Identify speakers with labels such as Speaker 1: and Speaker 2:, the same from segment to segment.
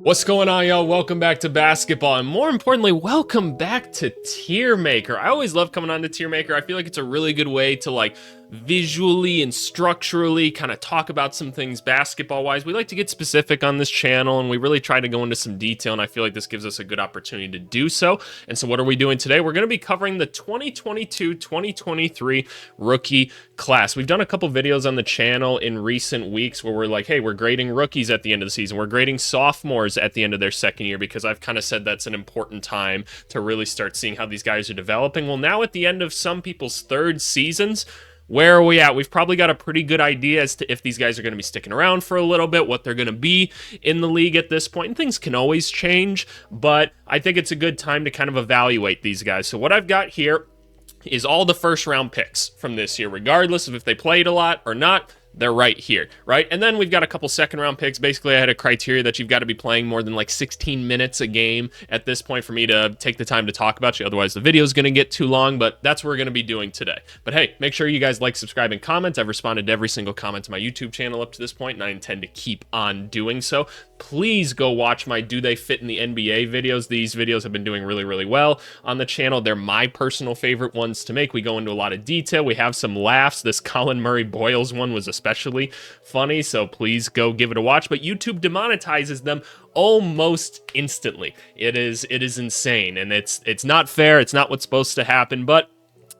Speaker 1: What's going on, y'all? Welcome back to basketball, and more importantly, welcome back to Tier Maker. I always love coming on to Tier Maker. I feel like it's a really good way to visually and structurally kind of talk about some things basketball-wise. We like to get specific on this channel, and we really try to go into some detail, and I feel like this gives us a good opportunity to do so. And so what are we doing today? We're going to be covering the 2022-2023 rookie class. We've done a couple videos on the channel in recent weeks where we're like, hey, we're grading rookies at the end of the season. We're grading sophomores at the end of their second year, because I've kind of said that's an important time to really start seeing how these guys are developing. Well, now at the end of some people's third seasons, where are we at? We've probably got a pretty good idea as to if these guys are going to be sticking around for a little bit, what they're going to be in the league at this point. And things can always change, but I think it's a good time to kind of evaluate these guys. So what I've got here is all the first round picks from this year, regardless of if they played a lot or not. They're right here, right? And then we've got a couple second round picks. Basically, I had a criteria that you've got to be playing more than 16 minutes a game at this point for me to take the time to talk about you. Otherwise, the video is going to get too long, but that's what we're going to be doing today. But hey, make sure you guys like, subscribe, and comment. I've responded to every single comment to my YouTube channel up to this point, and I intend to keep on doing so. Please go watch my Do They Fit in the NBA videos. These videos have been doing really, really well on the channel. They're my personal favorite ones to make. We go into a lot of detail. We have some laughs. This Colin Murray Boyles one was especially funny, so please go give it a watch. But YouTube demonetizes them almost instantly. It is insane, and it's not fair. It's not what's supposed to happen, but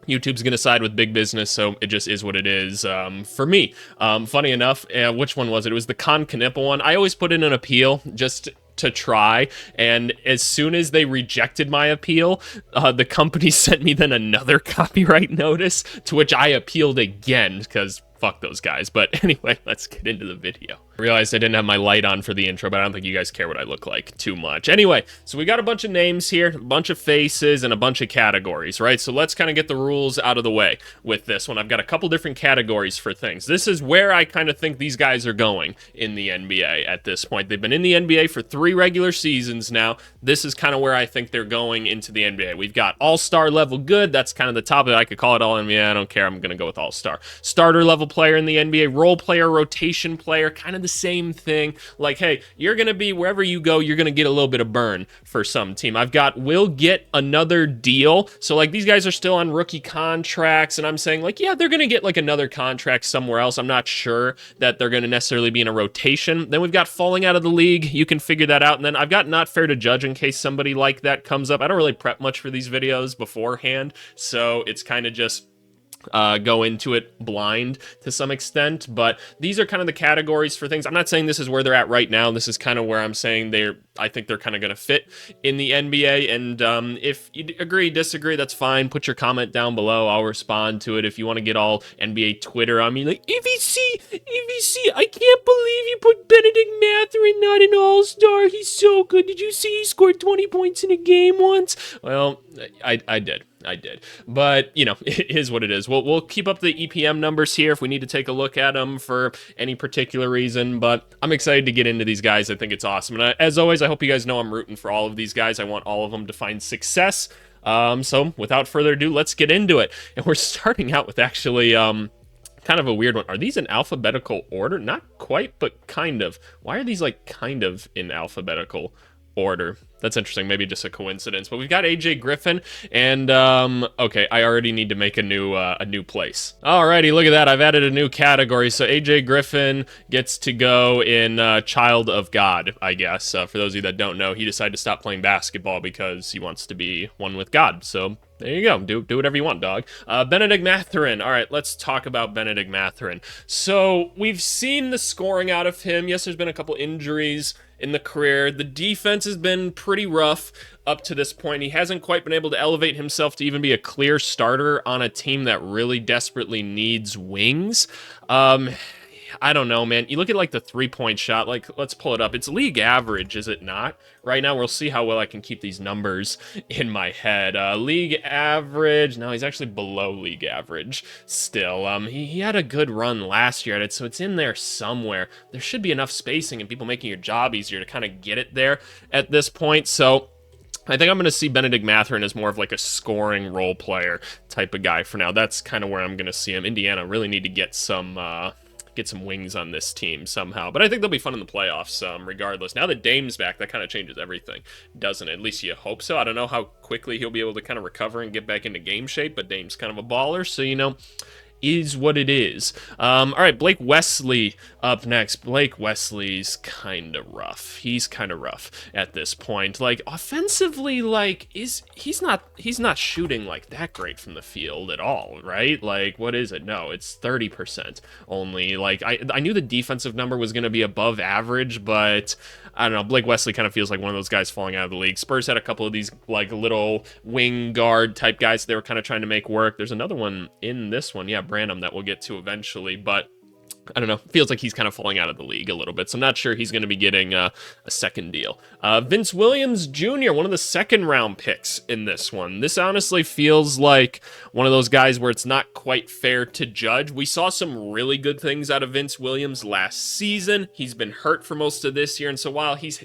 Speaker 1: YouTube's going to side with big business, so it just is what it is for me. Funny enough, which one was it? It was the Con Knipple one. I always put in an appeal just to try, and as soon as they rejected my appeal, the company sent me then another copyright notice, to which I appealed again, because fuck those guys. But anyway, let's get into the video. I realized I didn't have my light on for the intro, but I don't think you guys care what I look like too much. Anyway, so we got a bunch of names here, a bunch of faces, and a bunch of categories, right? So let's kind of get the rules out of the way with this one. I've got a couple different categories for things. This is where I kind of think these guys are going in the NBA at this point. They've been in the NBA for 3 regular seasons now. This is kind of where I think they're going into the NBA. We've got all-star level good. That's kind of the top of it. I could call it all NBA. I don't care. I'm going to go with all-star. Starter level player in the NBA, role player, rotation player, kind of the same thing. Like, hey, you're going to be, wherever you go, you're going to get a little bit of burn for some team. I've got will get another deal. So these guys are still on rookie contracts, and I'm saying yeah, they're going to get another contract somewhere else. I'm not sure that they're going to necessarily be in a rotation. Then we've got falling out of the league. You can figure that out. And then I've got not fair to judge in case somebody like that comes up. I don't really prep much for these videos beforehand, so it's kind of just go into it blind to some extent. But these are kind of the categories for things. I'm not saying this is where they're at right now. This is kind of where I'm saying I think they're kind of going to fit in the NBA. And if you agree, disagree, that's fine. Put your comment down below. I'll respond to it. If you want to get all NBA Twitter on me, EVC, I can't believe you put Benedict Mathurin not an all-star. He's so good. Did you see he scored 20 points in a game once? Well, I did. But, it is what it is. We'll keep up the EPM numbers here if we need to take a look at them for any particular reason. But I'm excited to get into these guys. I think it's awesome. And as always, I hope you guys know I'm rooting for all of these guys. I want all of them to find success. So without further ado, let's get into it. And we're starting out with actually kind of a weird one. Are these in alphabetical order? Not quite, but kind of. Why are these kind of in alphabetical order? That's interesting. Maybe just a coincidence. But we've got AJ Griffin, and okay, I already need to make a new place. Alrighty, look at that. I've added a new category. So AJ Griffin gets to go in Child of God, I guess. For those of you that don't know, he decided to stop playing basketball because he wants to be one with God. So there you go. Do whatever you want, dog. Benedict Mathurin. All right, let's talk about Benedict Mathurin. So we've seen the scoring out of him. Yes, there's been a couple injuries in the career. The defense has been pretty rough up to this point. He hasn't quite been able to elevate himself to even be a clear starter on a team that really desperately needs wings. I don't know, man. You look at the three-point shot, let's pull it up. It's league average, is it not? Right now, we'll see how well I can keep these numbers in my head. League average, no, he's actually below league average still. He had a good run last year at it, so it's in there somewhere. There should be enough spacing and people making your job easier to kind of get it there at this point, so I think I'm going to see Benedict Mathurin as more of a scoring role player type of guy for now. That's kind of where I'm going to see him. Indiana really need to get some get some wings on this team somehow. But I think they'll be fun in the playoffs regardless. Now that Dame's back, that kind of changes everything, doesn't it? At least you hope so. I don't know how quickly he'll be able to kind of recover and get back into game shape, but Dame's kind of a baller, so, you know, is what it is. All right, Blake Wesley up next. Blake Wesley's kind of rough. He's kind of rough at this point. Like, offensively, like, he's not shooting like that great from the field at all, right? Like, what is it? No, it's 30% only. Like, I knew the defensive number was going to be above average, but I don't know. Blake Wesley kind of feels like one of those guys falling out of the league. Spurs had a couple of these, like, little wing guard type guys they were kind of trying to make work. There's another one in this one. Yeah, Branham, that we'll get to eventually, but I don't know, feels like he's kind of falling out of the league a little bit, so I'm not sure he's going to be getting a second deal. Vince Williams Jr., one of the second-round picks in this one. This honestly feels like one of those guys where it's not quite fair to judge. We saw some really good things out of Vince Williams last season. He's been hurt for most of this year, and so while he's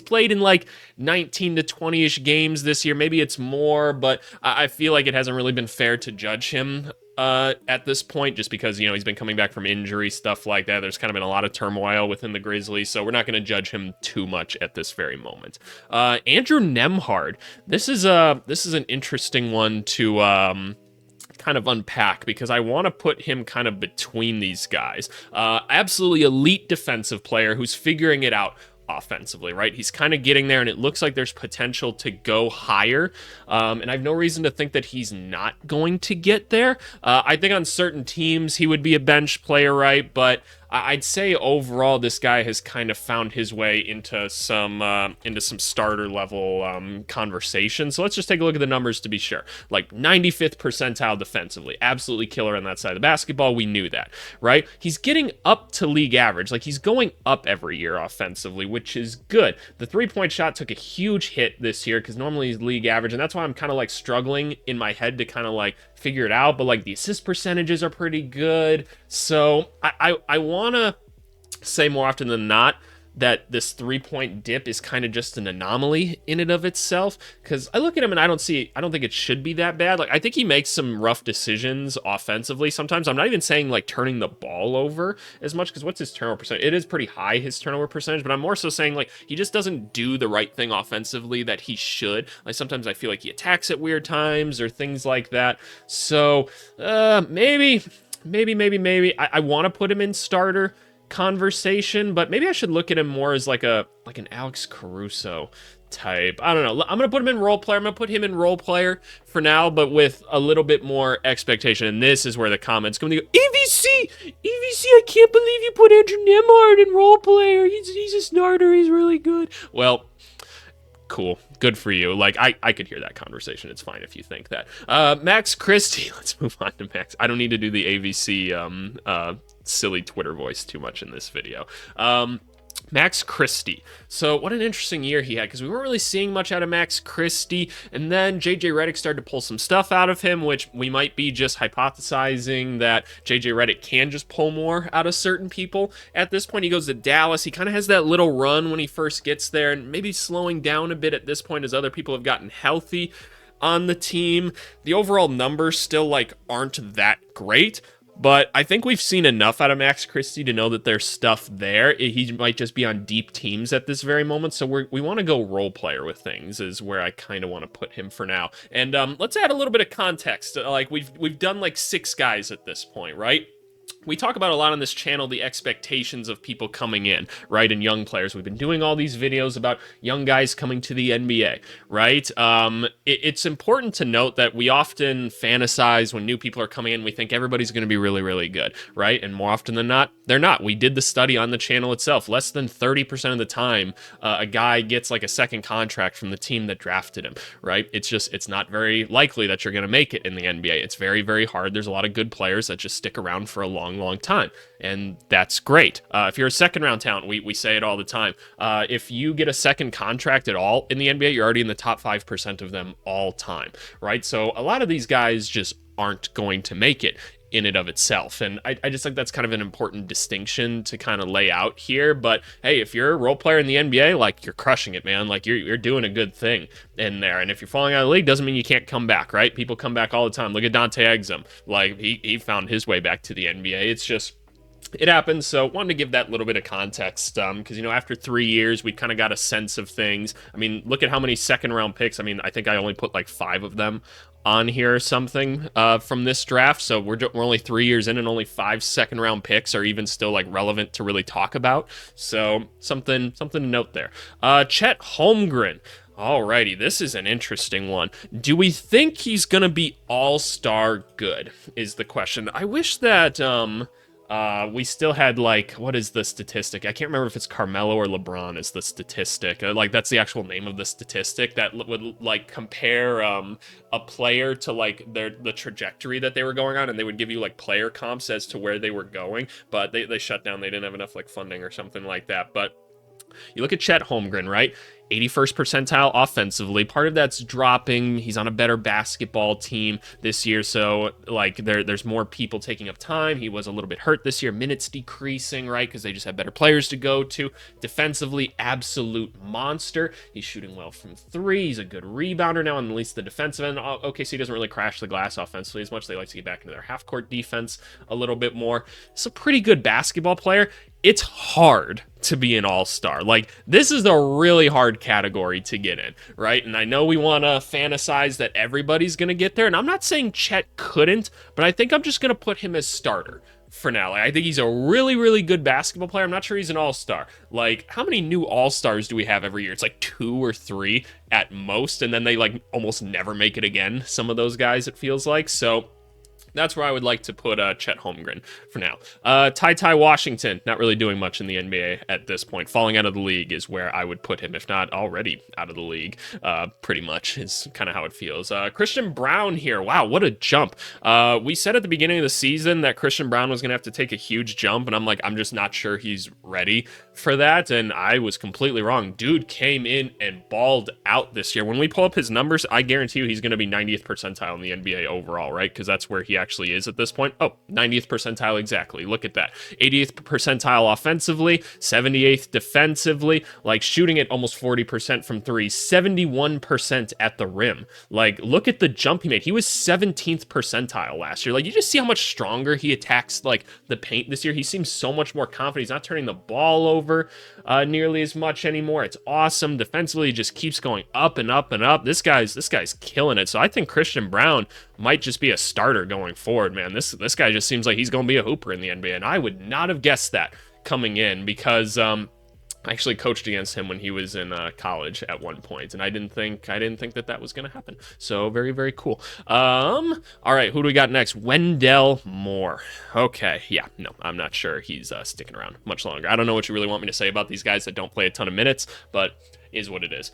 Speaker 1: played in like 19 to 20-ish games this year, maybe it's more, but I feel like it hasn't really been fair to judge him at this point, just because, you know, he's been coming back from injury, stuff like that. There's kind of been a lot of turmoil within the Grizzlies, so we're not going to judge him too much at this very moment. Andrew Nembhard, this is an interesting one to kind of unpack, because I want to put him kind of between these guys. Absolutely elite defensive player who's figuring it out offensively, right? He's kind of getting there, and it looks like there's potential to go higher. And I have no reason to think that he's not going to get there. I think on certain teams he would be a bench player, right? But I'd say overall this guy has kind of found his way into some starter level conversation. So let's just take a look at the numbers to be sure. Like 95th percentile defensively, absolutely killer on that side of the basketball. We knew that, right? He's getting up to league average. Like, he's going up every year offensively, which is good. The 3-point shot took a huge hit this year because normally he's league average, and that's why I'm kind of like struggling in my head to kind of like figure it out. But like the assist percentages are pretty good. So I want to say more often than not that this 3-point dip is kind of just an anomaly in and of itself, because I look at him and I don't think it should be that bad. Like, I think he makes some rough decisions offensively sometimes. I'm not even saying like turning the ball over as much, because what's his turnover percentage? It is pretty high, his turnover percentage, but I'm more so saying like he just doesn't do the right thing offensively that he should. Like, sometimes I feel like he attacks at weird times or things like that. So maybe I want to put him in starter conversation, but maybe I should look at him more as like an Alex Caruso type. I don't know. I'm gonna put him in role player. I'm gonna put him in role player for now, but with a little bit more expectation. And this is where the comments come to go. EVC, I can't believe you put Andrew Nembhard in role player. He's a starter. He's really good. Well, cool. Good for you. Like, I could hear that conversation. It's fine if you think that. Max Christie. Let's move on to Max. I don't need to do the AVC silly Twitter voice too much in this video. Max Christie. So what an interesting year he had, because we weren't really seeing much out of Max Christie, and then JJ Redick started to pull some stuff out of him, which we might be just hypothesizing that JJ Redick can just pull more out of certain people. At this point, he goes to Dallas. He kind of has that little run when he first gets there, and maybe slowing down a bit at this point as other people have gotten healthy on the team. The overall numbers still like aren't that great, but I think we've seen enough out of Max Christie to know that there's stuff there. He might just be on deep teams at this very moment, so we want to go role player with things is where I kind of want to put him for now. And let's add a little bit of context. Like, we've done like 6 guys at this point, right? We talk about a lot on this channel the expectations of people coming in, right, and young players. We've been doing all these videos about young guys coming to the NBA, right? It's important to note that we often fantasize when new people are coming in. We think everybody's going to be really, really good, right? And more often than not, they're not. We did the study on the channel itself. Less than 30% of the time, a guy gets like a second contract from the team that drafted him, right? It's not very likely that you're going to make it in the NBA. It's very, very hard. There's a lot of good players that just stick around for a long time, and that's great. If you're a second round talent, we say it all the time. If you get a second contract at all in the NBA, you're already in the top 5% of them all time, right? So a lot of these guys just aren't going to make it in and of itself, and I just think that's kind of an important distinction to kind of lay out here. But hey, if you're a role player in the NBA, like, you're crushing it, man. Like, you're doing a good thing in there, and if you're falling out of the league, doesn't mean you can't come back, right? People come back all the time. Look at Dante Exum. Like, he found his way back to the NBA. It's just it happened, so wanted to give that little bit of context, because after 3 years we kind of got a sense of things. I mean, look at how many second round picks. I mean, I think I only put like 5 of them on here or something from this draft, so we're only 3 years in, and only 5 second round picks are even still like relevant to really talk about. So something to note there. Chet Holmgren. Alrighty, this is an interesting one. Do we think he's gonna be all-star good, is the question. I wish that we still had, like, what is the statistic? I can't remember if it's Carmelo or LeBron is the statistic. Like, that's the actual name of the statistic that would, like, compare a player to, like, the trajectory that they were going on, and they would give you, like, player comps as to where they were going, but they shut down. They didn't have enough, like, funding or something like that. But you look at Chet Holmgren, right? 81st percentile offensively. Part of that's dropping. He's on a better basketball team this year, so like there's more people taking up time. He was a little bit hurt this year. Minutes decreasing, right? Because they just have better players to go to. Defensively, absolute monster. He's shooting well from 3. He's a good rebounder now on at least the defensive end. OKC doesn't really crash the glass offensively as much. They like to get back into their half-court defense a little bit more. It's a pretty good basketball player. It's hard to be an all-star. Like, this is a really hard category to get in, right? And I know we want to fantasize that everybody's going to get there, and I'm not saying Chet couldn't, but I think I'm just going to put him as starter for now. Like, I think he's a really, really good basketball player. I'm not sure he's an all-star. Like, how many new all-stars do we have every year? It's like 2 or 3 at most, and then they, like, almost never make it again, some of those guys, it feels like. So that's where I would like to put Chet Holmgren for now. Ty Washington, not really doing much in the NBA at this point. Falling out of the league is where I would put him, if not already out of the league, pretty much is kind of how it feels. Christian Braun here. Wow, what a jump. We said at the beginning of the season that Christian Braun was going to have to take a huge jump, and I'm like, I'm just not sure he's ready for that, and I was completely wrong. Dude came in and balled out this year. When we pull up his numbers, I guarantee you he's going to be 90th percentile in the NBA overall, right? Because that's where he actually is at this point. Oh, 90th percentile exactly. Look at that. 80th percentile offensively, 78th defensively, like shooting at almost 40% from 3, 71% at the rim. Like, look at the jump he made. He was 17th percentile last year. Like, you just see how much stronger he attacks, like, the paint this year. He seems so much more confident. He's not turning the ball over nearly as much anymore. It's awesome. Defensively, he just keeps going up and up and up. This guy's killing it. So I think Christian Braun might just be a starter going forward, man. This guy just seems like he's going to be a hooper in the NBA, and I would not have guessed that coming in because I actually coached against him when he was in college at one point, and I didn't think that was going to happen. So very, very cool. All right, who do we got next? Wendell Moore. Okay, yeah, no, I'm not sure he's sticking around much longer. I don't know what you really want me to say about these guys that don't play a ton of minutes, but is what it is.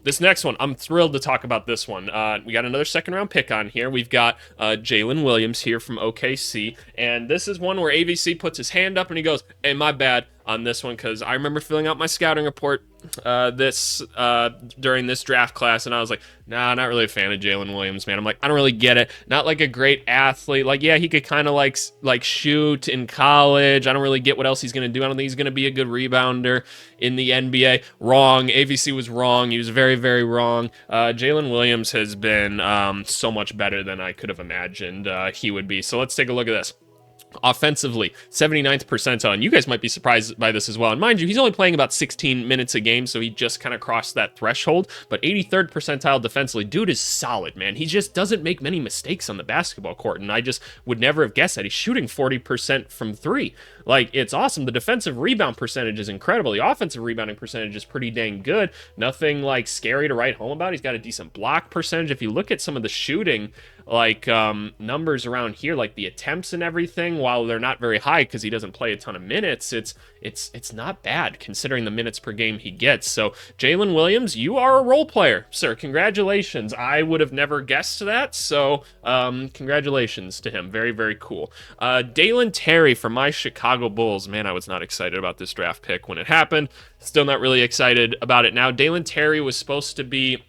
Speaker 1: This next one, I'm thrilled to talk about this one. We got another second round pick on here. We've got Jalen Williams here from OKC, and this is one where AVC puts his hand up and he goes, "Hey, my bad on this one," because I remember filling out my scouting report during this draft class, and I was like, nah, not really a fan of Jalen Williams, man. I'm like, I don't really get it. Not like a great athlete. Like, yeah, he could kind of like shoot in college. I don't really get what else he's going to do. I don't think he's going to be a good rebounder in the NBA. Wrong. AVC was wrong. He was very, very wrong. Jalen Williams has been so much better than I could have imagined he would be. So let's take a look at this. Offensively, 79th percentile, and you guys might be surprised by this as well. And mind you, he's only playing about 16 minutes a game, so he just kind of crossed that threshold. But 83rd percentile defensively, dude is solid, man. He just doesn't make many mistakes on the basketball court, and I just would never have guessed that. He's shooting 40% from 3. Like, it's awesome. The defensive rebound percentage is incredible. The offensive rebounding percentage is pretty dang good. Nothing, like, scary to write home about. He's got a decent block percentage. If you look at some of the shooting, like, numbers around here, like the attempts and everything, while they're not very high because he doesn't play a ton of minutes, it's not bad considering the minutes per game he gets. So Jalen Williams, you are a role player, sir. Congratulations. I would have never guessed that, so congratulations to him. Very, very cool. Dalen Terry from my Chicago Bulls. Man, I was not excited about this draft pick when it happened. Still not really excited about it now. Dalen Terry was supposed to be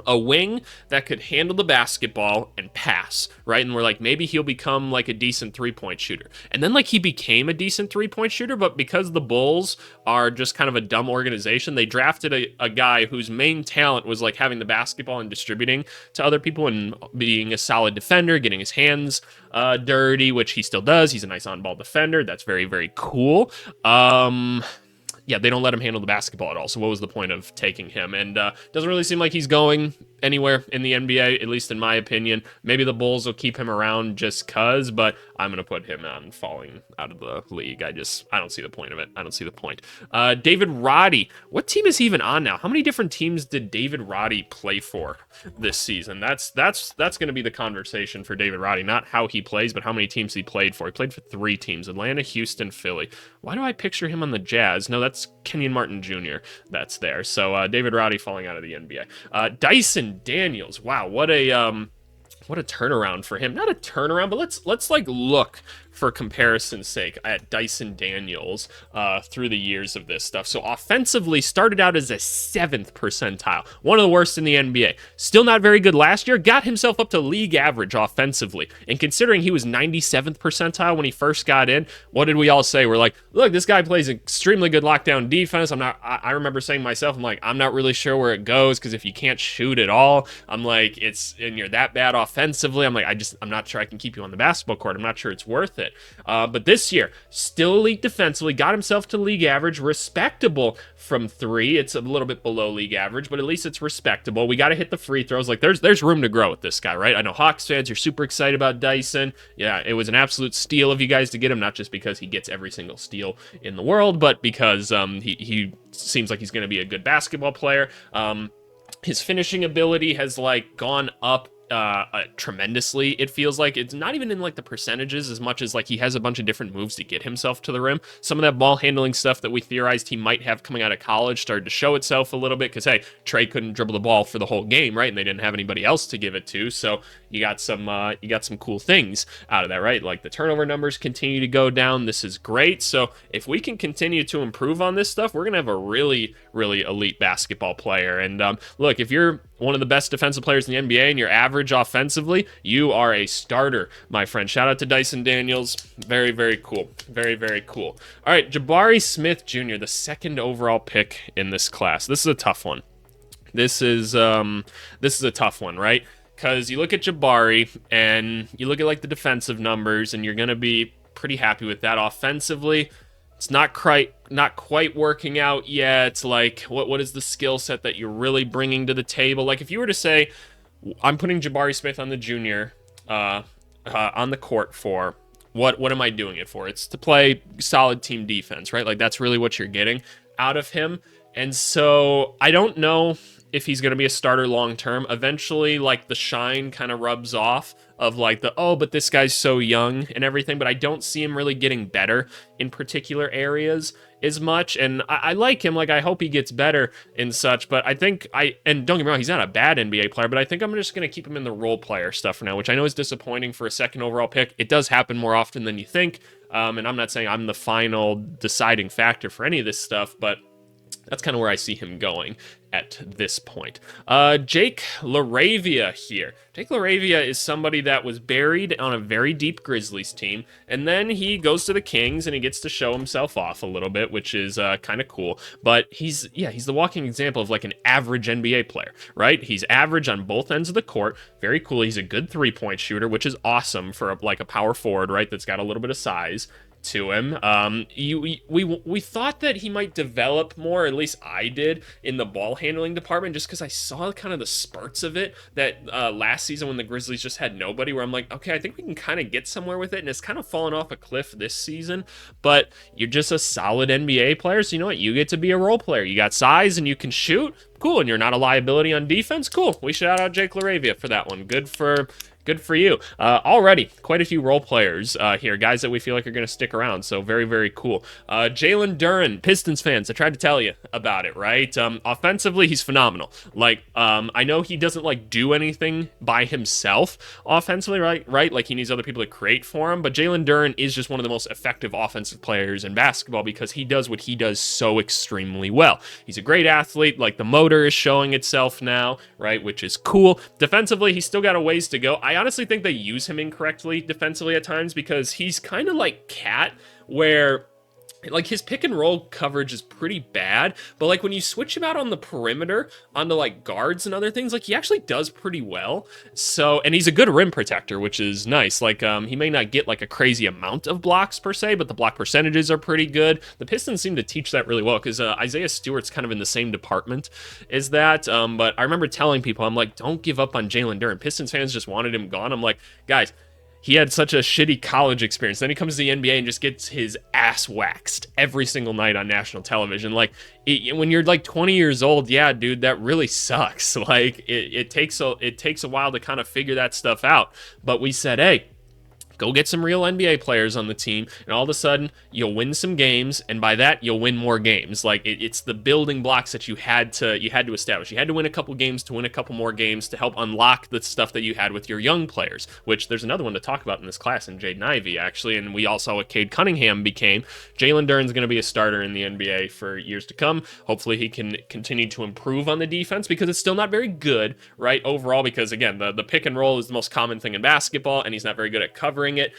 Speaker 1: a wing that could handle the basketball and pass, right? And we're like, maybe he'll become like a decent three-point shooter. And then like he became a decent three-point shooter, but because the Bulls are just kind of a dumb organization, they drafted a guy whose main talent was like having the basketball and distributing to other people and being a solid defender, getting his hands dirty, which he still does. He's a nice on-ball defender. That's very, very cool. Yeah, they don't let him handle the basketball at all. So what was the point of taking him? And doesn't really seem like he's going anywhere in the NBA, at least in my opinion. Maybe the Bulls will keep him around just cuz, but I'm going to put him on falling out of the league. I don't see the point of it. I don't see the point. David Roddy. What team is he even on now? How many different teams did David Roddy play for this season? That's going to be the conversation for David Roddy. Not how he plays, but how many teams he played for. He played for 3 teams: Atlanta, Houston, Philly. Why do I picture him on the Jazz? No, that's Kenyon Martin Jr. that's there. So David Roddy falling out of the NBA. Dyson Daniels. Wow, what a turnaround for him. Not a turnaround, but let's like look for comparison's sake at Dyson Daniels through the years of this stuff. So offensively started out as a 7th percentile, one of the worst in the NBA. Still not very good last year, got himself up to league average offensively. And considering he was 97th percentile when he first got in, what did we all say? We're like, look, this guy plays extremely good lockdown defense. I remember saying to myself, I'm not really sure where it goes, because if you can't shoot at all, I'm like, and you're that bad offensively, I'm like, I'm not sure I can keep you on the basketball court. I'm not sure it's worth it. But this year, still elite defensively, got himself to league average, respectable from 3. It's a little bit below league average, but at least it's respectable. We got to hit the free throws. Like, there's room to grow with this guy, right? I know Hawks fans, you're super excited about Dyson. Yeah, it was an absolute steal of you guys to get him, not just because he gets every single steal in the world, but because he seems like he's going to be a good basketball player. His finishing ability has like gone up tremendously. It feels like it's not even in like the percentages as much as like he has a bunch of different moves to get himself to the rim. Some of that ball handling stuff that we theorized he might have coming out of college started to show itself a little bit, because hey, Trey couldn't dribble the ball for the whole game, right? And they didn't have anybody else to give it to, so you got some cool things out of that, right? Like the turnover numbers continue to go down. This is great. So if we can continue to improve on this stuff, we're gonna have a really, really elite basketball player. And look, if you're one of the best defensive players in the NBA and you're average offensively, you are a starter, my friend. Shout out to Dyson Daniels. Very, very cool. Very, very cool. All right, Jabari Smith Jr., the 2nd overall pick in this class. This is a tough one. This is a tough one, right? Because you look at Jabari and you look at like the defensive numbers, and you're going to be pretty happy with that. Offensively, it's not quite working out yet. Like, what is the skill set that you're really bringing to the table? Like, if you were to say, I'm putting Jabari Smith on the junior on the court for, what am I doing it for? It's to play solid team defense, right? Like, that's really what you're getting out of him. And so I don't know if he's going to be a starter long term. Eventually, like, the shine kind of rubs off of like but this guy's so young and everything, but I don't see him really getting better in particular areas as much. And I like him. Like, I hope he gets better and such, but I think and don't get me wrong, he's not a bad NBA player, but I think I'm just going to keep him in the role player stuff for now, which I know is disappointing for a 2nd overall pick. It does happen more often than you think. And I'm not saying I'm the final deciding factor for any of this stuff, but that's kind of where I see him going at this point. Jake LaRavia here. Jake LaRavia is somebody that was buried on a very deep Grizzlies team, and then he goes to the Kings and he gets to show himself off a little bit, which is kind of cool. But he's the walking example of like an average NBA player, right? He's average on both ends of the court. Very cool. He's a good 3-point shooter, which is awesome for a power forward, right? That's got a little bit of size to him. We thought that he might develop more, at least I did, in the ball handling department, just because I saw kind of the spurts of it that last season when the Grizzlies just had nobody, where I'm like, okay, I think we can kind of get somewhere with it, and it's kind of fallen off a cliff this season. But you're just a solid NBA player, so you know what? You get to be a role player. You got size and you can shoot. Cool. And you're not a liability on defense. Cool. We shout out Jake LaRavia for that one. Good for Good for you. Already, quite a few role players here, guys that we feel like are going to stick around. So very, very cool. Jalen Duren, Pistons fans, I tried to tell you about it, right? Offensively, he's phenomenal. Like, I know he doesn't like do anything by himself offensively, right? Like he needs other people to create for him. But Jalen Duren is just one of the most effective offensive players in basketball because he does what he does so extremely well. He's a great athlete. Like the motor is showing itself now, right? Which is cool. Defensively, he's still got a ways to go. I honestly think they use him incorrectly defensively at times because he's kind of like Cat, where like his pick and roll coverage is pretty bad, but like when you switch him out on the perimeter onto like guards and other things, like he actually does pretty well. So, and he's a good rim protector, which is nice. Like he may not get like a crazy amount of blocks per se, but the block percentages are pretty good. The Pistons seem to teach that really well because Isaiah Stewart's kind of in the same department as that. But I remember telling people, I'm like, don't give up on Jalen Duren. Pistons fans just wanted him gone. I'm like, guys, he had such a shitty college experience. Then he comes to the NBA and just gets his ass waxed every single night on national television. Like, when you're like 20 years old, yeah, dude, that really sucks. Like, it takes a while to kind of figure that stuff out. But we said, hey, go get some real NBA players on the team, and all of a sudden, you'll win some games, and by that, you'll win more games. Like, it's the building blocks that you had to establish. You had to win a couple games to win a couple more games to help unlock the stuff that you had with your young players, which there's another one to talk about in this class in Jaden Ivey, actually, and we all saw what Cade Cunningham became. Jalen Duren's going to be a starter in the NBA for years to come. Hopefully, he can continue to improve on the defense because it's still not very good, right, overall, because, again, the pick and roll is the most common thing in basketball, and he's not very good at covering it.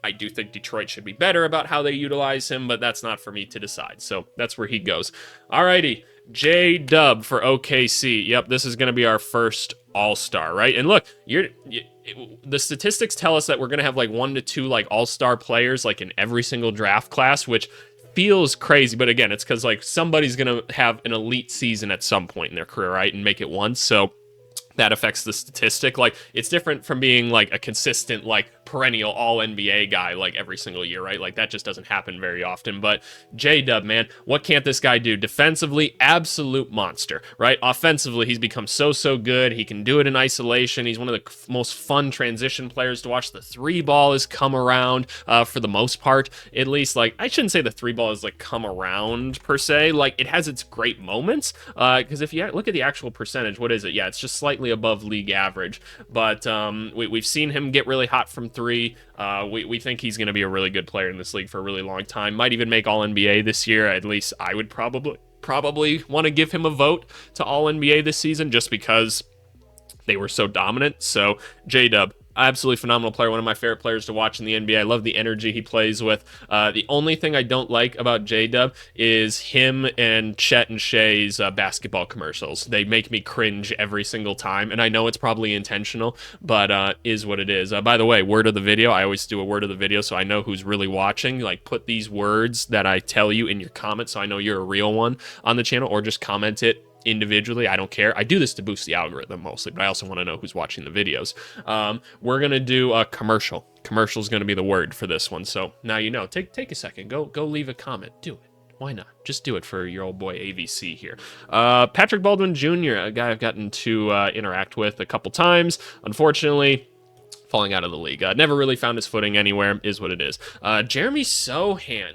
Speaker 1: I do think Detroit should be better about how they utilize him, but that's not for me to decide. So that's where he goes. Alrighty, J-Dub for OKC. Yep, this is going to be our first All-Star, right? And look, the statistics tell us that we're going to have like 1 to 2 like All-Star players like in every single draft class, which feels crazy, but again, it's because like somebody's going to have an elite season at some point in their career, right? And make it once. So that affects the statistic. Like, it's different from being like a consistent, like perennial all NBA guy like every single year, right? Like that just doesn't happen very often. But J-Dub, man, what can't this guy do? Defensively, absolute monster, right? Offensively, he's become so good. He can do it in isolation. He's one of the most fun transition players to watch. The three ball has come around for the most part, at least. Like, I shouldn't say the three ball has like come around per se. Like, it has its great moments because if you look at the actual percentage, what is it? Yeah, it's just slightly above league average. But we've seen him get really hot from three. We think he's going to be a really good player in this league for a really long time. Might even make All-NBA this year. At least I would probably want to give him a vote to All-NBA this season just because they were so dominant. So, J-Dub, absolutely phenomenal player, one of my favorite players to watch in the NBA. I love the energy he plays with. The only thing I don't like about J-Dub is him and Chet and Shea's basketball commercials. They make me cringe every single time, and I know it's probably intentional, but is what it is. By the way, word of the video, I always do a word of the video so I know who's really watching. Like, put these words that I tell you in your comments so I know you're a real one on the channel, or just comment it individually. I don't care. I do this to boost the algorithm mostly, but I also want to know who's watching the videos. We're gonna do a commercial. Commercial is gonna be the word for this one. So now you know. Take a second. Go leave a comment. Do it. Why not? Just do it for your old boy AVC here. Patrick Baldwin Jr., a guy I've gotten to interact with a couple times. Unfortunately, falling out of the league. Never really found his footing anywhere. Is what it is. Jeremy Sohan.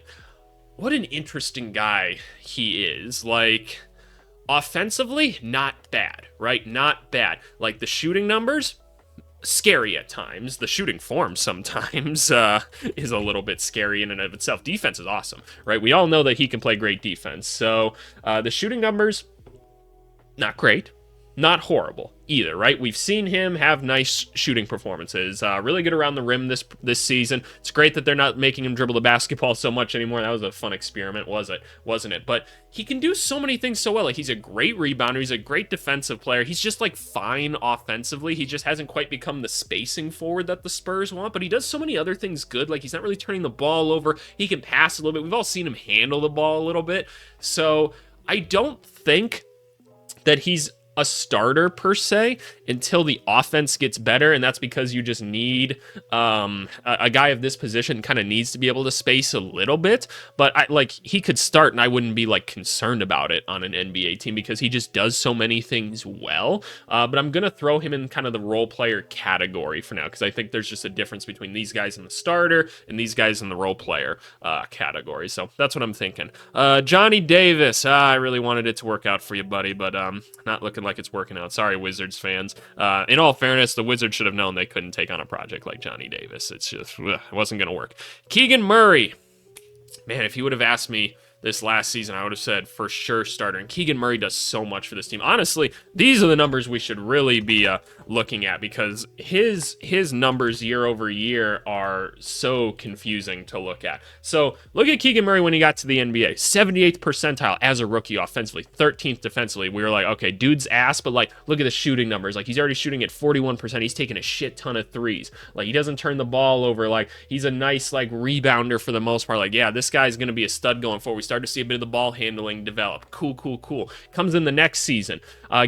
Speaker 1: What an interesting guy he is. Like, offensively, not bad, right? Not bad. Like, the shooting numbers, scary at times. The shooting form sometimes is a little bit scary in and of itself. Defense is awesome, right? We all know that he can play great defense. So the shooting numbers, not great. Not horrible either, right? We've seen him have nice shooting performances, really good around the rim this season. It's great that they're not making him dribble the basketball so much anymore. That was a fun experiment, wasn't it? But he can do so many things so well. Like, he's a great rebounder. He's a great defensive player. He's just like fine offensively. He just hasn't quite become the spacing forward that the Spurs want, but he does so many other things good. Like, he's not really turning the ball over. He can pass a little bit. We've all seen him handle the ball a little bit. So I don't think that he's a starter per se until the offense gets better, and that's because you just need a guy of this position kind of needs to be able to space a little bit. But he could start, and I wouldn't be like concerned about it on an NBA team because he just does so many things well. But I'm gonna throw him in kind of the role player category for now because I think there's just a difference between these guys in the starter and these guys in the role player category. So that's what I'm thinking. Johnny Davis, I really wanted it to work out for you, buddy, but not looking like it's working out. Sorry, Wizards fans. In all fairness, the Wizards should have known they couldn't take on a project like Johnny Davis. It's just, it wasn't going to work. Keegan Murray. Man, if you would have asked me this last season, I would have said for sure starter. And Keegan Murray does so much for this team. Honestly, these are the numbers we should really be looking at because his numbers year over year are so confusing to look at. So look at Keegan Murray when he got to the NBA. 78th percentile as a rookie offensively, 13th defensively. We were like, okay, dude's ass, but like, look at the shooting numbers. Like, he's already shooting at 41%. He's taking a shit ton of threes. Like, he doesn't turn the ball over. Like, he's a nice, like, rebounder for the most part. Like, yeah, this guy's going to be a stud going forward. We start to see a bit of the ball handling develop. Cool. Comes in the next season.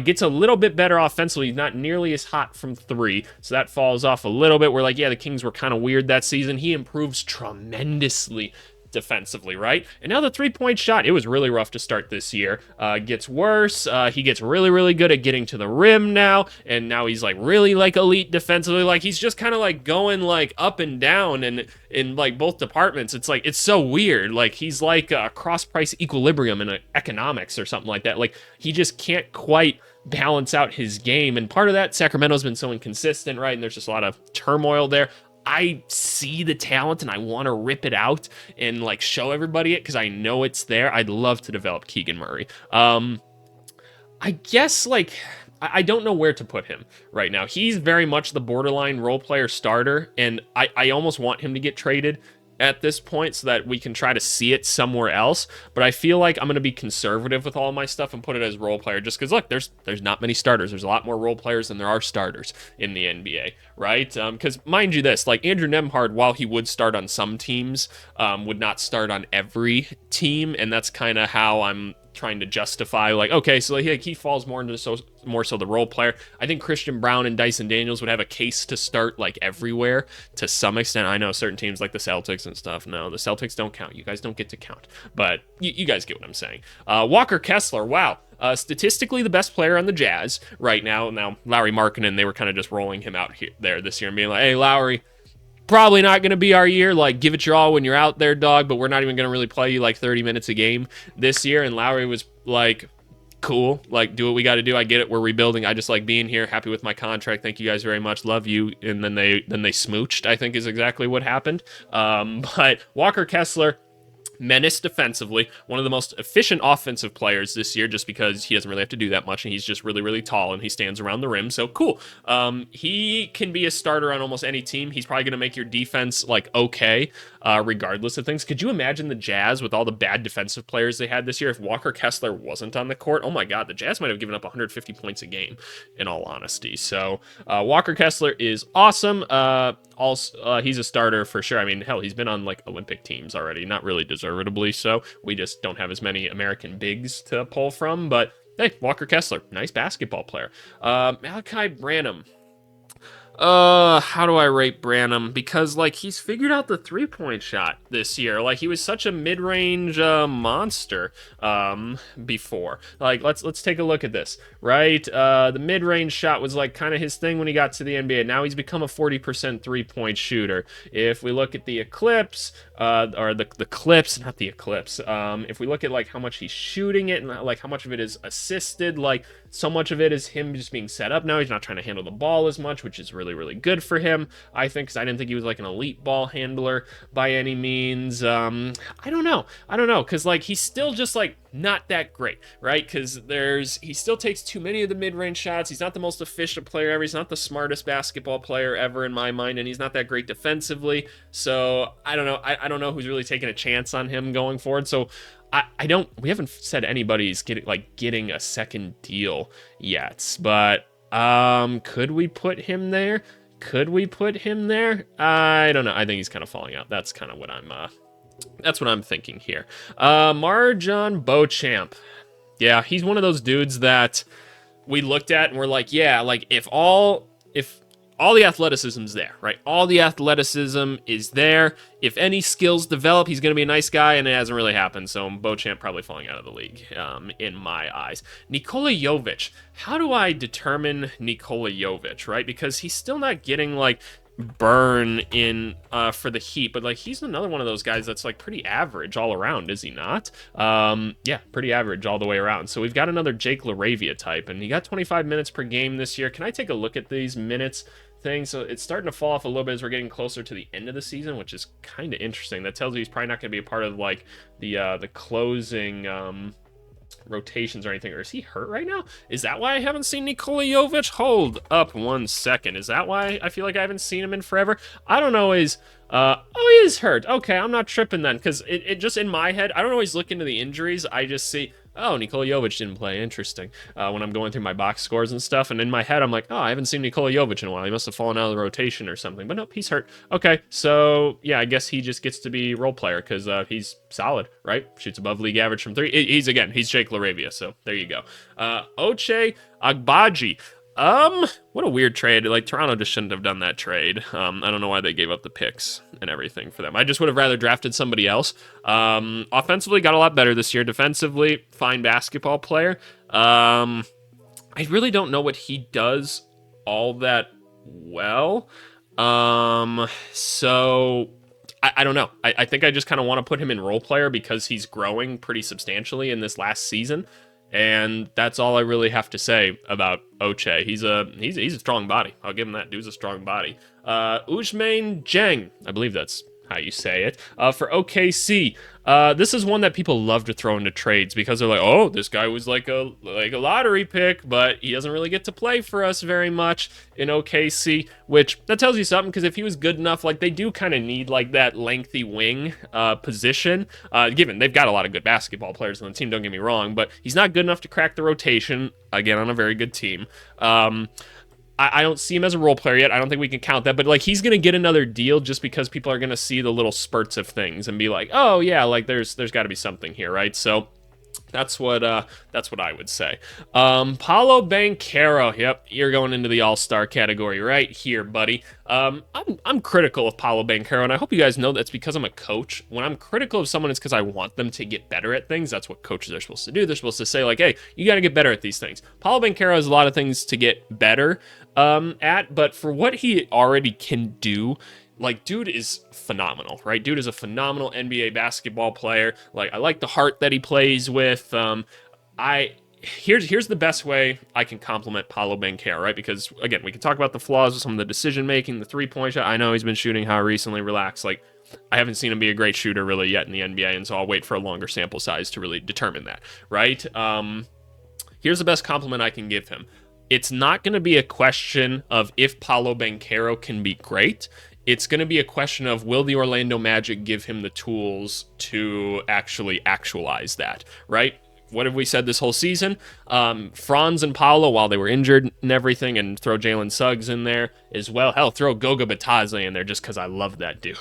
Speaker 1: Gets a little bit better offensively. He's not nearly as hot from three, so that falls off a little bit. We're like, yeah, the Kings were kind of weird that season. He improves tremendously defensively, right? And now the three-point shot, it was really rough to start this year. Gets worse. He gets really good at getting to the rim now, and now he's like really like elite defensively. Like, he's just kind of like going like up and down and in like both departments. It's like, it's so weird. Like, he's like a cross-price equilibrium in economics or something like that. Like, he just can't quite balance out his game, and part of that, Sacramento's been so inconsistent, right? And there's just a lot of turmoil there. I see the talent and I want to rip it out and like show everybody it because I know it's there. I'd love to develop Keegan Murray. I guess like I don't know where to put him right now. He's very much the borderline role player starter, and I almost want him to get traded at this point so that we can try to see it somewhere else. But I feel like I'm going to be conservative with all my stuff and put it as role player just because, look, there's not many starters. There's a lot more role players than there are starters in the NBA, right? Because mind you this, like Andrew Nembhard, while he would start on some teams, would not start on every team, and that's kind of how I'm trying to justify, like, okay, so he falls more so the role player. I think Christian Brown and Dyson Daniels would have a case to start like everywhere to some extent. I know certain teams like the Celtics and stuff. No, the Celtics don't count. You guys don't get to count. But you guys get what I'm saying. Walker Kessler, wow. Statistically the best player on the Jazz right now. Now, Lauri Markkanen, they were kind of just rolling him out there this year and being like, hey, Lauri, probably not going to be our year. Like, give it your all when you're out there, dog, but we're not even going to really play you like 30 minutes a game this year. And Lauri was like, cool, like, do what we got to do. I get it. We're rebuilding. I just like being here. Happy with my contract. Thank you guys very much. Love you. And then they smooched, I think is exactly what happened. But Walker Kessler, menace defensively, one of the most efficient offensive players this year just because he doesn't really have to do that much and he's just really tall and he stands around the rim, so cool. He can be a starter on almost any team. He's probably going to make your defense like okay regardless of things. Could you imagine the Jazz with all the bad defensive players they had this year if Walker Kessler wasn't on the court? Oh my god, the Jazz might have given up 150 points a game in all honesty. So Walker Kessler is awesome. Also, he's a starter for sure. I mean, hell, he's been on like Olympic teams already, not really deservedly so. We just don't have as many American bigs to pull from, but hey, Walker Kessler, nice basketball player. Malachi Branham. How do I rate Branham? Because, like, he's figured out the three-point shot this year. Like, he was such a mid-range monster before. Like, let's take a look at this, right? The mid-range shot was, like, kind of his thing when he got to the NBA. Now he's become a 40% three-point shooter. If we look at the Eclipse, or the Clips, not the Eclipse. If we look at, like, how much he's shooting it and, like, how much of it is assisted, like, so much of it is him just being set up now. He's not trying to handle the ball as much, which is really good for him, I think, because I didn't think he was like an elite ball handler by any means. I don't know, because like he's still just like not that great, right? Because he still takes too many of the mid-range shots. He's not the most efficient player ever. He's not the smartest basketball player ever in my mind, and he's not that great defensively. So I don't know. I don't know who's really taking a chance on him going forward. So we haven't said anybody's getting a second deal yet, but could we put him there? I don't know. I think he's kind of falling out. That's kind of what I'm thinking here. Marjon Beauchamp. Yeah, he's one of those dudes that we looked at and we're like, yeah, like if all the athleticism's there, right? All the athleticism is there. If any skills develop, he's going to be a nice guy, and it hasn't really happened. So Beauchamp probably falling out of the league, in my eyes. Nikola Jovic. How do I determine Nikola Jovic, right? Because he's still not getting like burn in for the Heat, but like he's another one of those guys that's like pretty average all around, is he not? Yeah, pretty average all the way around. So we've got another Jake LaRavia type, and he got 25 minutes per game this year. Can I take a look at these minutes thing? So it's starting to fall off a little bit as we're getting closer to the end of the season, which is kind of interesting. That tells you he's probably not going to be a part of like the closing rotations or anything. Or is he hurt right now? Is that why I haven't seen Nikola Jovic? Hold up 1 second. Is that why I feel like I haven't seen him in forever? I don't always oh, he is hurt. Okay, I'm not tripping then, because it just in my head, I don't always look into the injuries. I just see, oh, Nikola Jovic didn't play. Interesting. When I'm going through my box scores and stuff, and in my head, I'm like, oh, I haven't seen Nikola Jovic in a while. He must have fallen out of the rotation or something. But nope, he's hurt. Okay, so yeah, I guess he just gets to be role player because he's solid, right? Shoots above league average from 3. He's Jake LaRavia, so there you go. Ochai Agbaji. What a weird trade. Like, Toronto just shouldn't have done that trade. I don't know why they gave up the picks and everything for them. I just would have rather drafted somebody else. Offensively, got a lot better this year. Defensively, fine basketball player. I really don't know what he does all that well. So I don't know. I think I just kind of want to put him in role player because he's growing pretty substantially in this last season. And that's all I really have to say about Ochai. He's a strong body. I'll give him that. Dude's a strong body. Ousmane Dieng, I believe that's how you say it, for OKC. This is one that people love to throw into trades because they're like, oh, this guy was like a lottery pick, but he doesn't really get to play for us very much in OKC, which that tells you something, because if he was good enough, like they do kind of need like that lengthy wing position, given they've got a lot of good basketball players on the team, don't get me wrong, but he's not good enough to crack the rotation, again, on a very good team. I don't see him as a role player yet. I don't think we can count that, but like he's gonna get another deal just because people are gonna see the little spurts of things and be like, oh yeah, like there's got to be something here, right? So that's what I would say. Paolo Banchero, yep, you're going into the all-star category right here, buddy. I'm critical of Paolo Banchero, and I hope you guys know that's because I'm a coach. When I'm critical of someone, it's because I want them to get better at things. That's what coaches are supposed to do. They're supposed to say like, hey, you got to get better at these things. Paolo Banchero has a lot of things to get better at, but for what he already can do, like, dude is phenomenal, right? Dude is a phenomenal NBA basketball player. Like, I like the heart that he plays with. Here's the best way I can compliment Paolo Banchero, right? Because, again, we can talk about the flaws of some of the decision-making, the three-point shot. I know he's been shooting how recently, relax. Like, I haven't seen him be a great shooter really yet in the NBA, and so I'll wait for a longer sample size to really determine that, right? Here's the best compliment I can give him. It's not going to be a question of if Paolo Banchero can be great. It's going to be a question of, will the Orlando Magic give him the tools to actually actualize that, right? What have we said this whole season? Franz and Paolo, while they were injured and everything, and throw Jalen Suggs in there as well. Hell, throw Goga Bitadze in there just because I love that dude.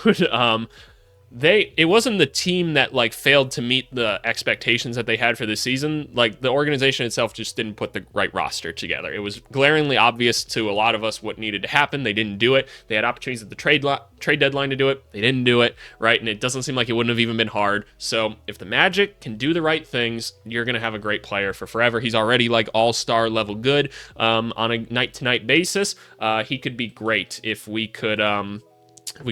Speaker 1: It wasn't the team that like failed to meet the expectations that they had for this season. Like, the organization itself just didn't put the right roster together. It was glaringly obvious to a lot of us what needed to happen. They didn't do it. They had opportunities at the trade deadline to do it. They didn't do it, right? And it doesn't seem like it wouldn't have even been hard. So if the Magic can do the right things, you're going to have a great player for forever. He's already like all-star level good on a night-to-night basis. He could be great if we could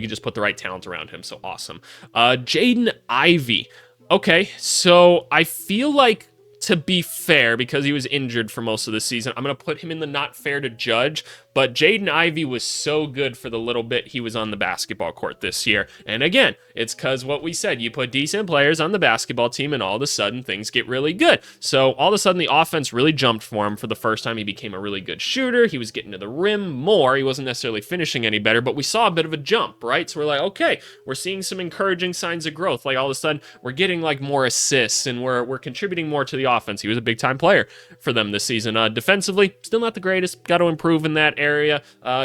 Speaker 1: just put the right talent around him. So awesome. Jaden Ivey. Okay, so I feel like, to be fair, because he was injured for most of the season, I'm going to put him in the not fair to judge, but Jaden Ivey was so good for the little bit he was on the basketball court this year. And again, it's because what we said, you put decent players on the basketball team and all of a sudden things get really good. So all of a sudden the offense really jumped for him for the first time. He became a really good shooter. He was getting to the rim more. He wasn't necessarily finishing any better, but we saw a bit of a jump, right? So we're like, okay, we're seeing some encouraging signs of growth. Like, all of a sudden we're getting like more assists and we're contributing more to the offense. He was a big time player for them this season. Defensively, still not the greatest. Got to improve in that area.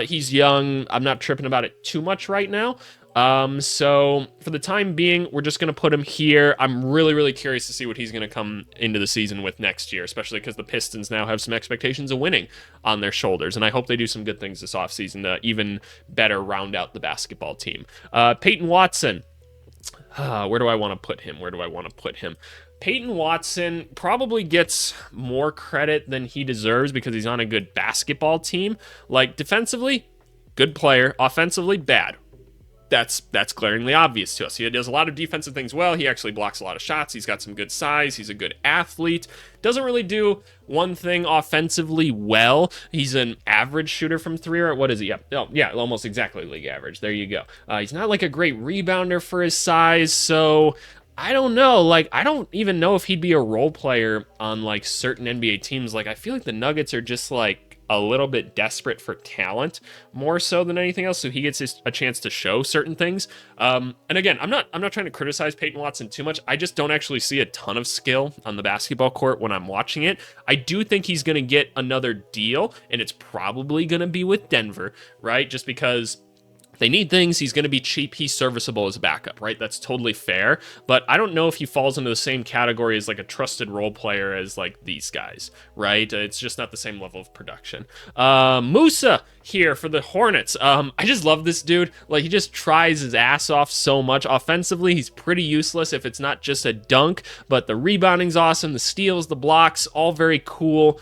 Speaker 1: He's young. I'm not tripping about it too much right now. So for the time being, we're just going to put him here. I'm really, really curious to see what he's going to come into the season with next year, especially because the Pistons now have some expectations of winning on their shoulders, and I hope they do some good things this offseason to even better round out the basketball team. Peyton Watson. Where do I want to put him? Peyton Watson probably gets more credit than he deserves because he's on a good basketball team. Like, defensively, good player. Offensively, bad. That's glaringly obvious to us. He does a lot of defensive things well. He actually blocks a lot of shots. He's got some good size. He's a good athlete. Doesn't really do one thing offensively well. He's an average shooter from three, or what is he? Yeah, almost exactly league average. There you go. He's not like a great rebounder for his size, so I don't know. Like, I don't even know if he'd be a role player on like certain NBA teams. Like, I feel like the Nuggets are just like a little bit desperate for talent more so than anything else, so he gets a chance to show certain things. And again, I'm not trying to criticize Peyton Watson too much. I just don't actually see a ton of skill on the basketball court when I'm watching it. I do think he's going to get another deal, and it's probably going to be with Denver, right? Just because they need things. He's going to be cheap. He's serviceable as a backup, right? That's totally fair. But I don't know if he falls into the same category as like a trusted role player as like these guys, right? It's just not the same level of production. Musa here for the Hornets. I just love this dude. Like, he just tries his ass off so much. Offensively, he's pretty useless if it's not just a dunk, but the rebounding's awesome. The steals, the blocks, all very cool.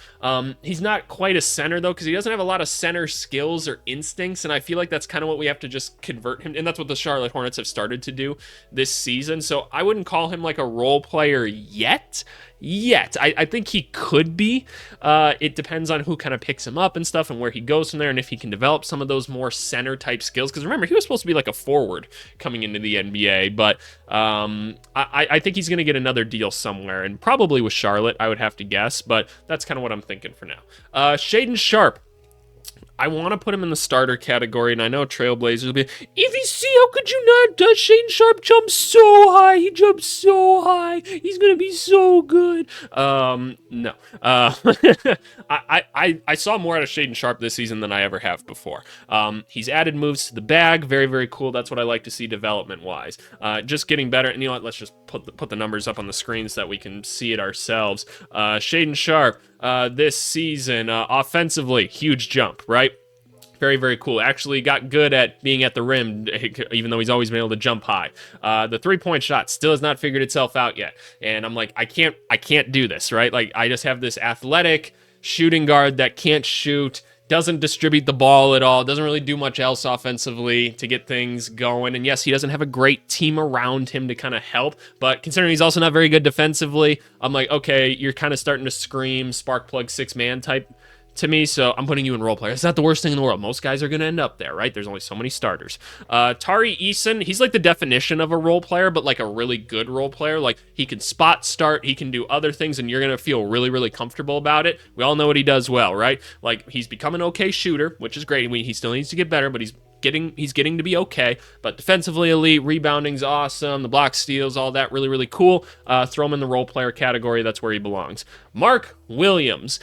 Speaker 1: He's not quite a center though, because he doesn't have a lot of center skills or instincts, and I feel like that's kind of what we have to just convert him, and that's what the Charlotte Hornets have started to do this season. So I wouldn't call him like a role player yet. I think he could be. It depends on who kind of picks him up and stuff and where he goes from there, and if he can develop some of those more center type skills, because remember, he was supposed to be like a forward coming into the NBA, but I think he's going to get another deal somewhere, and probably with Charlotte, I would have to guess, but that's kind of what I'm thinking for now. Shaedon Sharpe. I want to put him in the starter category, and I know Trailblazers will be, EVC, how could you not? Does Shaedon Sharpe jump so high? He jumps so high. He's going to be so good. No. I saw more out of Shaedon Sharpe this season than I ever have before. He's added moves to the bag. Very, very cool. That's what I like to see development-wise. Just getting better. And you know what? Let's just put the numbers up on the screen so that we can see it ourselves. Shaedon Sharpe, this season, offensively, huge jump, right? Very, very cool. Actually got good at being at the rim, even though he's always been able to jump high. The three-point shot still has not figured itself out yet. And I'm like, I can't do this, right? Like, I just have this athletic shooting guard that can't shoot, doesn't distribute the ball at all, doesn't really do much else offensively to get things going. And yes, he doesn't have a great team around him to kind of help, but considering he's also not very good defensively, I'm like, okay, you're kind of starting to scream spark plug six-man type to me, so I'm putting you in role player. It's not the worst thing in the world. Most guys are going to end up there, right? There's only so many starters. Tari Eason, he's like the definition of a role player, but like a really good role player. Like, he can spot start, he can do other things, and you're going to feel really, really comfortable about it. We all know what he does well, right? Like, he's become an okay shooter, which is great. He still needs to get better, but he's getting to be okay. But defensively elite, rebounding's awesome, the block steals, all that, really, really cool. Throw him in the role player category. That's where he belongs. Mark Williams.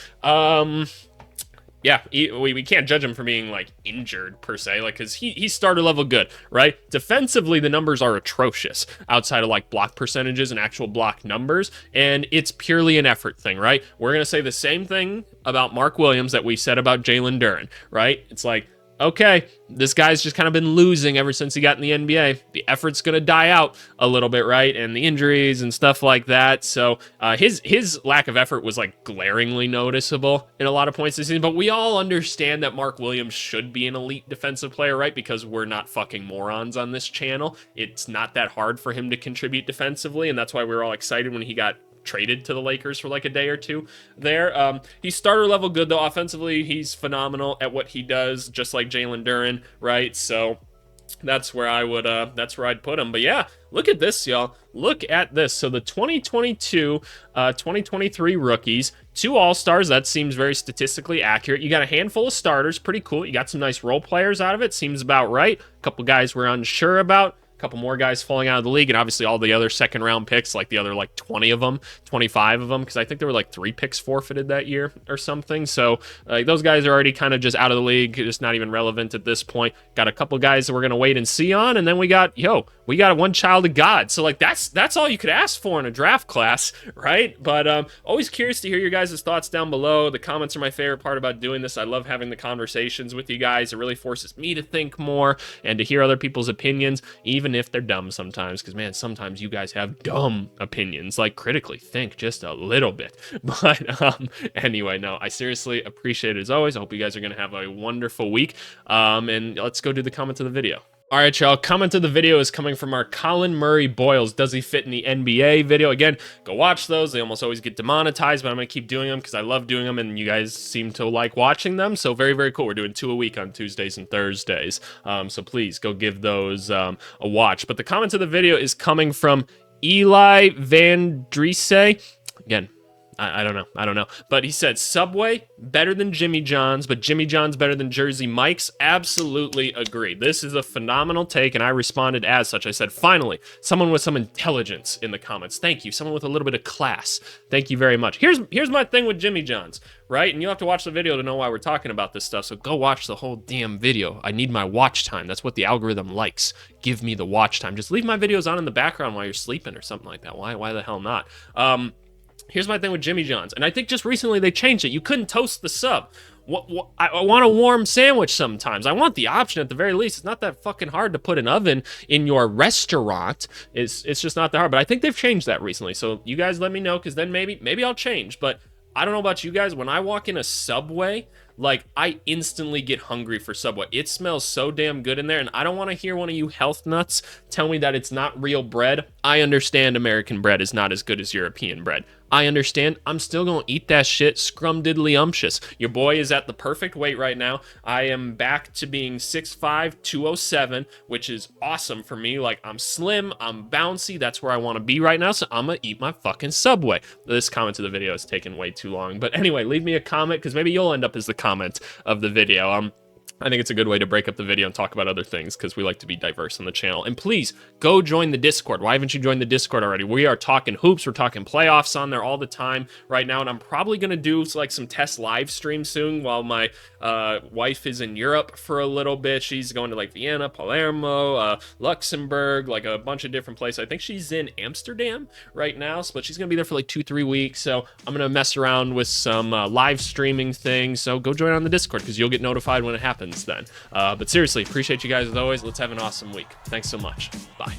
Speaker 1: Yeah, we can't judge him for being, like, injured, per se, like, because he's starter level good, right? Defensively, the numbers are atrocious outside of, like, block percentages and actual block numbers, and it's purely an effort thing, right? We're going to say the same thing about Mark Williams that we said about Jalen Duren, right? It's like, okay, this guy's just kind of been losing ever since he got in the NBA. The effort's going to die out a little bit, right? And the injuries and stuff like that. So his lack of effort was like glaringly noticeable in a lot of points this season. But we all understand that Mark Williams should be an elite defensive player, right? Because we're not fucking morons on this channel. It's not that hard for him to contribute defensively. And that's why we were all excited when he got traded to the Lakers for like a day or two there. He's starter level good though. Offensively, he's phenomenal at what he does, just like Jalen Duren, right? So that's where I'd put him. But yeah, look at this, y'all. Look at this. So the 2022, 2023 rookies, 2 All-Stars. That seems very statistically accurate. You got a handful of starters. Pretty cool. You got some nice role players out of it. Seems about right. A couple guys we're unsure about. a couple more guys falling out of the league, and obviously all the other second round picks, like the other like 20 of them, 25 of them, because I think there were like 3 picks forfeited that year or something. So those guys are already kind of just out of the league, just not even relevant at this point. Got a couple guys that we're gonna wait and see on, and then we got one child of God. So like that's all you could ask for in a draft class, right? But always curious to hear your guys' thoughts down below. The comments are my favorite part about doing this. I love having the conversations with you guys. It really forces me to think more and to hear other people's opinions, even if they're dumb sometimes, because man, sometimes you guys have dumb opinions. Like, critically think just a little bit. But anyway, no, I seriously appreciate it as always. I hope you guys are gonna have a wonderful week. And let's go do the comments of the video. All right, y'all, comment of the video is coming from our Colin Murray Boyles. Does he fit in the NBA video? Again, go watch those. They almost always get demonetized, but I'm going to keep doing them because I love doing them, and you guys seem to like watching them. So very, very cool. We're doing 2 a week on Tuesdays and Thursdays. So please go give those a watch. But the comment of the video is coming from Eli Van Driese. Again, I don't know. But he said, Subway, better than Jimmy John's, but Jimmy John's better than Jersey Mike's. Absolutely agree. This is a phenomenal take, and I responded as such. I said, finally, someone with some intelligence in the comments. Thank you. Someone with a little bit of class. Thank you very much. Here's my thing with Jimmy John's, right? And you'll have to watch the video to know why we're talking about this stuff, so go watch the whole damn video. I need my watch time. That's what the algorithm likes. Give me the watch time. Just leave my videos on in the background while you're sleeping or something like that. Why the hell not? Here's my thing with Jimmy John's, and I think just recently they changed it. You couldn't toast the sub. I want a warm sandwich sometimes. I want the option at the very least. It's not that fucking hard to put an oven in your restaurant. It's just not that hard, but I think they've changed that recently. So you guys let me know, because then maybe I'll change. But I don't know about you guys. When I walk in a Subway, like, I instantly get hungry for Subway. It smells so damn good in there, and I don't want to hear one of you health nuts tell me that it's not real bread. I understand American bread is not as good as European bread. I understand. I'm still gonna eat that shit scrumdiddly-umptious. Your boy is at the perfect weight right now. I am back to being 6'5", 207, which is awesome for me. Like, I'm slim, I'm bouncy. That's where I want to be right now, so I'm gonna eat my fucking Subway. This comment to the video is taking way too long. But anyway, leave me a comment, because maybe you'll end up as the comment of the video. I think it's a good way to break up the video and talk about other things, because we like to be diverse on the channel. And please, go join the Discord. Why haven't you joined the Discord already? We are talking hoops. We're talking playoffs on there all the time right now, and I'm probably going to do like some test live streams soon while my wife is in Europe for a little bit. She's going to like Vienna, Palermo, Luxembourg, like a bunch of different places. I think she's in Amsterdam right now, but she's going to be there for like 2-3 weeks. So I'm going to mess around with some live streaming things. So go join on the Discord, because you'll get notified when it happens then. But seriously, appreciate you guys as always. Let's have an awesome week. Thanks so much. Bye.